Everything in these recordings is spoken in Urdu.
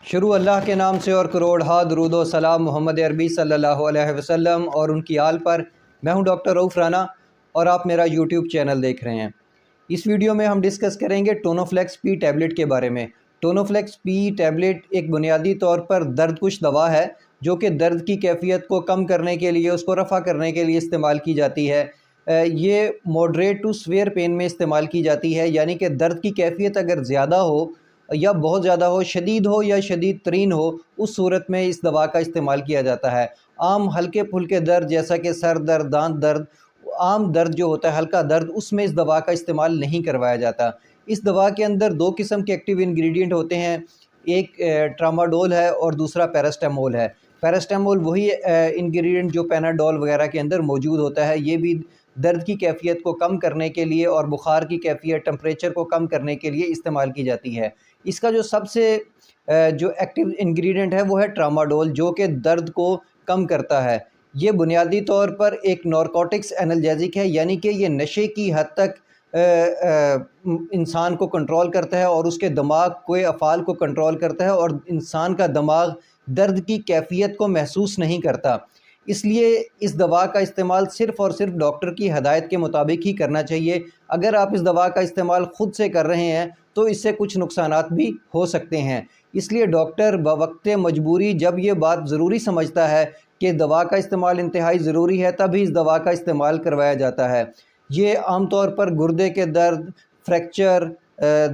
شروع اللہ کے نام سے اور کروڑ ہا درود و سلام محمد عربی صلی اللہ علیہ وسلم اور ان کی آل پر۔ میں ہوں ڈاکٹر رؤف رانا اور آپ میرا یوٹیوب چینل دیکھ رہے ہیں۔ اس ویڈیو میں ہم ڈسکس کریں گے ٹونوفلیکس پی ٹیبلٹ کے بارے میں۔ ٹونوفلیکس پی ٹیبلٹ ایک بنیادی طور پر درد کش دوا ہے جو کہ درد کی کیفیت کو کم کرنے کے لیے، اس کو رفع کرنے کے لیے استعمال کی جاتی ہے۔ یہ ماڈریٹ ٹو سویئر پین میں استعمال کی جاتی ہے، یعنی کہ درد کی کیفیت اگر زیادہ ہو یا بہت زیادہ ہو، شدید ہو یا شدید ترین ہو، اس صورت میں اس دوا کا استعمال کیا جاتا ہے۔ عام ہلکے پھلکے درد جیسا کہ سر درد، دانت درد، عام درد جو ہوتا ہے ہلکا درد، اس میں اس دوا کا استعمال نہیں کروایا جاتا۔ اس دوا کے اندر دو قسم کے ایکٹیو انگریڈینٹ ہوتے ہیں، ایک ٹراماڈول ہے اور دوسرا پیراسٹامول ہے۔ پیراسٹامول وہی انگریڈینٹ جو پیناڈول وغیرہ کے اندر موجود ہوتا ہے، یہ بھی درد کی کیفیت کو کم کرنے کے لیے اور بخار کی کیفیت، ٹمپریچر کو کم کرنے کے لیے استعمال کی جاتی ہے۔ اس کا جو سب سے جو ایکٹیو انگریڈینٹ ہے وہ ہے ٹراماڈول، جو کہ درد کو کم کرتا ہے۔ یہ بنیادی طور پر ایک نارکوٹکس انالجیزک ہے، یعنی کہ یہ نشے کی حد تک انسان کو کنٹرول کرتا ہے اور اس کے دماغ کے افعال کو کنٹرول کرتا ہے، اور انسان کا دماغ درد کی کیفیت کو محسوس نہیں کرتا۔ اس لیے اس دوا کا استعمال صرف اور صرف ڈاکٹر کی ہدایت کے مطابق ہی کرنا چاہیے۔ اگر آپ اس دوا کا استعمال خود سے کر رہے ہیں تو اس سے کچھ نقصانات بھی ہو سکتے ہیں۔ اس لیے ڈاکٹر بوقت مجبوری جب یہ بات ضروری سمجھتا ہے کہ دوا کا استعمال انتہائی ضروری ہے، تب ہی اس دوا کا استعمال کروایا جاتا ہے۔ یہ عام طور پر گردے کے درد، فریکچر،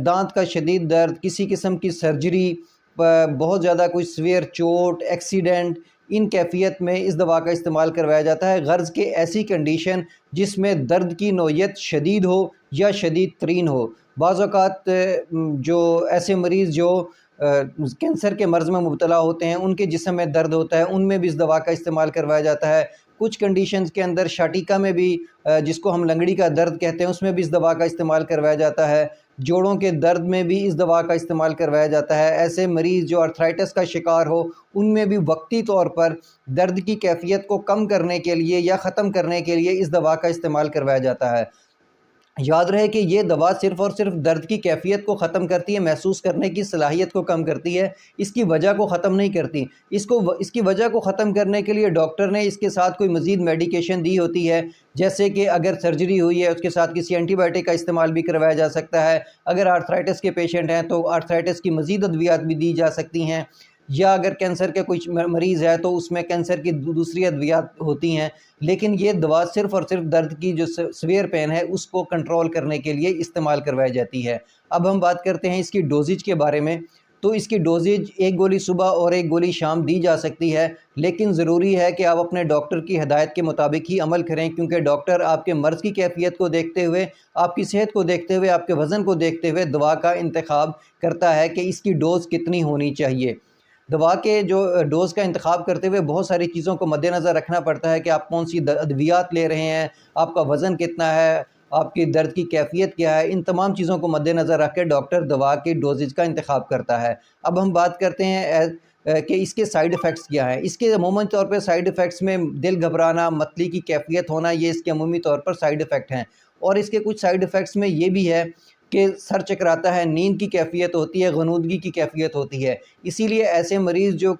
دانت کا شدید درد، کسی قسم کی سرجری، بہت زیادہ کوئی سویئر چوٹ، ایکسیڈنٹ، ان کیفیت میں اس دوا کا استعمال کروایا جاتا ہے، غرض کہ ایسی کنڈیشن جس میں درد کی نوعیت شدید ہو یا شدید ترین ہو۔ بعض اوقات جو ایسے مریض جو کینسر کے مرض میں مبتلا ہوتے ہیں، ان کے جسم میں درد ہوتا ہے، ان میں بھی اس دوا کا استعمال کروایا جاتا ہے۔ کچھ کنڈیشنز کے اندر شاٹیکا میں بھی، جس کو ہم لنگڑی کا درد کہتے ہیں، اس میں بھی اس دوا کا استعمال کروایا جاتا ہے۔ جوڑوں کے درد میں بھی اس دوا کا استعمال کروایا جاتا ہے۔ ایسے مریض جو آرتھرائٹس کا شکار ہو، ان میں بھی وقتی طور پر درد کی کیفیت کو کم کرنے کے لیے یا ختم کرنے کے لیے اس دوا کا استعمال کروایا جاتا ہے۔ یاد رہے کہ یہ دوا صرف اور صرف درد کی کیفیت کو ختم کرتی ہے، محسوس کرنے کی صلاحیت کو کم کرتی ہے، اس کی وجہ کو ختم نہیں کرتی۔ اس کی وجہ کو ختم کرنے کے لیے ڈاکٹر نے اس کے ساتھ کوئی مزید میڈیکیشن دی ہوتی ہے، جیسے کہ اگر سرجری ہوئی ہے اس کے ساتھ کسی اینٹی بائیوٹک کا استعمال بھی کروایا جا سکتا ہے۔ اگر آرتھرائٹس کے پیشنٹ ہیں تو آرتھرائٹس کی مزید ادویات بھی دی جا سکتی ہیں، یا اگر کینسر کے کوئی مریض ہے تو اس میں کینسر کی دوسری ادویات ہوتی ہیں۔ لیکن یہ دوا صرف اور صرف درد کی جو سویئر پین ہے اس کو کنٹرول کرنے کے لیے استعمال کروائی جاتی ہے۔ اب ہم بات کرتے ہیں اس کی ڈوزیج کے بارے میں۔ تو اس کی ڈوزیج ایک گولی صبح اور ایک گولی شام دی جا سکتی ہے، لیکن ضروری ہے کہ آپ اپنے ڈاکٹر کی ہدایت کے مطابق ہی عمل کریں، کیونکہ ڈاکٹر آپ کے مرض کی کیفیت کو دیکھتے ہوئے، آپ کی صحت کو دیکھتے ہوئے، آپ کے وزن کو دیکھتے ہوئے دوا کا انتخاب کرتا ہے کہ اس کی ڈوز کتنی ہونی چاہیے۔ دوا کے جو ڈوز کا انتخاب کرتے ہوئے بہت ساری چیزوں کو مد نظر رکھنا پڑتا ہے کہ آپ کون سی ادویات لے رہے ہیں، آپ کا وزن کتنا ہے، آپ کی درد کی کیفیت کیا ہے۔ ان تمام چیزوں کو مد نظر رکھ کے ڈاکٹر دوا کی ڈوزیج کا انتخاب کرتا ہے۔ اب ہم بات کرتے ہیں کہ اس کے سائیڈ ایفیکٹس کیا ہیں۔ اس کے عموماً طور پہ سائیڈ ایفیکٹس میں دل گھبرانا، متلی کی کیفیت ہونا، یہ اس کے عمومی طور پر سائیڈ ایفیکٹ ہیں۔ اور اس کے کچھ سائیڈ ایفیکٹس میں یہ بھی ہے کہ سر چکراتا ہے، نیند کی کیفیت ہوتی ہے، غنودگی کی کیفیت ہوتی ہے۔ اسی لیے ایسے مریض جو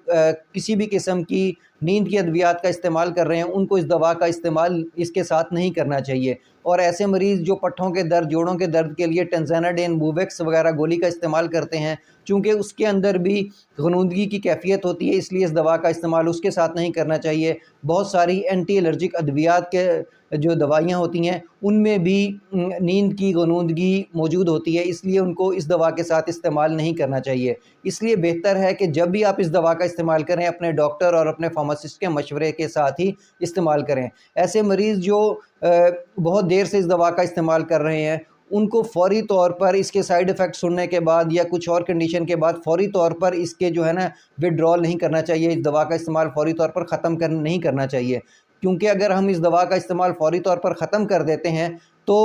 کسی بھی قسم کی نیند کی ادویات کا استعمال کر رہے ہیں، ان کو اس دوا کا استعمال اس کے ساتھ نہیں کرنا چاہیے۔ اور ایسے مریض جو پٹھوں کے درد، جوڑوں کے درد کے لیے ٹینزاناڈین، بوویکس وغیرہ گولی کا استعمال کرتے ہیں، چونکہ اس کے اندر بھی غنودگی کی کیفیت ہوتی ہے، اس لیے اس دوا کا استعمال اس کے ساتھ نہیں کرنا چاہیے۔ بہت ساری اینٹی الرجک ادویات کے جو دوائیاں ہوتی ہیں، ان میں بھی نیند کی غنودگی موجود ہوتی ہے، اس لیے ان کو اس دوا کے ساتھ استعمال نہیں کرنا چاہیے۔ اس لیے بہتر ہے کہ جب بھی آپ اس دوا کا استعمال کریں، اپنے ڈاکٹر اور اپنے فارماسسٹ کے مشورے کے ساتھ ہی استعمال کریں۔ ایسے مریض جو بہت دیر سے اس دوا کا استعمال کر رہے ہیں، ان کو فوری طور پر اس کے سائیڈ ایفیکٹ سننے کے بعد یا کچھ اور کنڈیشن کے بعد فوری طور پر اس کے جو ہے نا وڈرول نہیں کرنا چاہیے، اس دوا کا استعمال فوری طور پر ختم نہیں کرنا چاہیے، کیونکہ اگر ہم اس دوا کا استعمال فوری طور پر ختم کر دیتے ہیں تو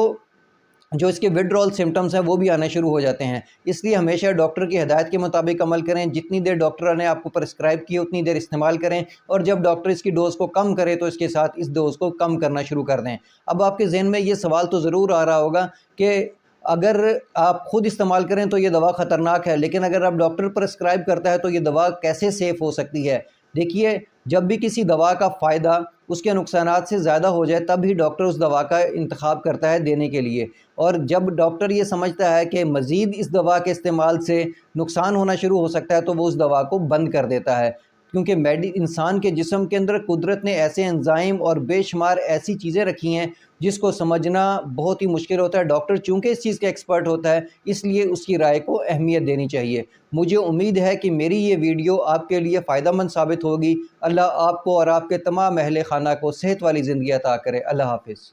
جو اس کے وڈرول سمٹمز ہیں وہ بھی آنے شروع ہو جاتے ہیں۔ اس لیے ہمیشہ ڈاکٹر کی ہدایت کے مطابق عمل کریں، جتنی دیر ڈاکٹر نے آپ کو پرسکرائب کی اتنی دیر استعمال کریں، اور جب ڈاکٹر اس کی ڈوز کو کم کرے تو اس کے ساتھ اس ڈوز کو کم کرنا شروع کر دیں۔ اب آپ کے ذہن میں یہ سوال تو ضرور آ رہا ہوگا کہ اگر آپ خود استعمال کریں تو یہ دوا خطرناک ہے، لیکن اگر آپ ڈاکٹر پرسکرائب کرتا ہے تو یہ دوا کیسے سیف ہو سکتی ہے؟ دیکھیے، جب بھی کسی دوا کا فائدہ اس کے نقصانات سے زیادہ ہو جائے تب ہی ڈاکٹر اس دوا کا انتخاب کرتا ہے دینے کے لیے، اور جب ڈاکٹر یہ سمجھتا ہے کہ مزید اس دوا کے استعمال سے نقصان ہونا شروع ہو سکتا ہے تو وہ اس دوا کو بند کر دیتا ہے، کیونکہ انسان کے جسم کے اندر قدرت نے ایسے انزائم اور بے شمار ایسی چیزیں رکھی ہیں جس کو سمجھنا بہت ہی مشکل ہوتا ہے۔ ڈاکٹر چونکہ اس چیز کا ایکسپرٹ ہوتا ہے، اس لیے اس کی رائے کو اہمیت دینی چاہیے۔ مجھے امید ہے کہ میری یہ ویڈیو آپ کے لیے فائدہ مند ثابت ہوگی۔ اللہ آپ کو اور آپ کے تمام اہل خانہ کو صحت والی زندگی عطا کرے۔ اللہ حافظ۔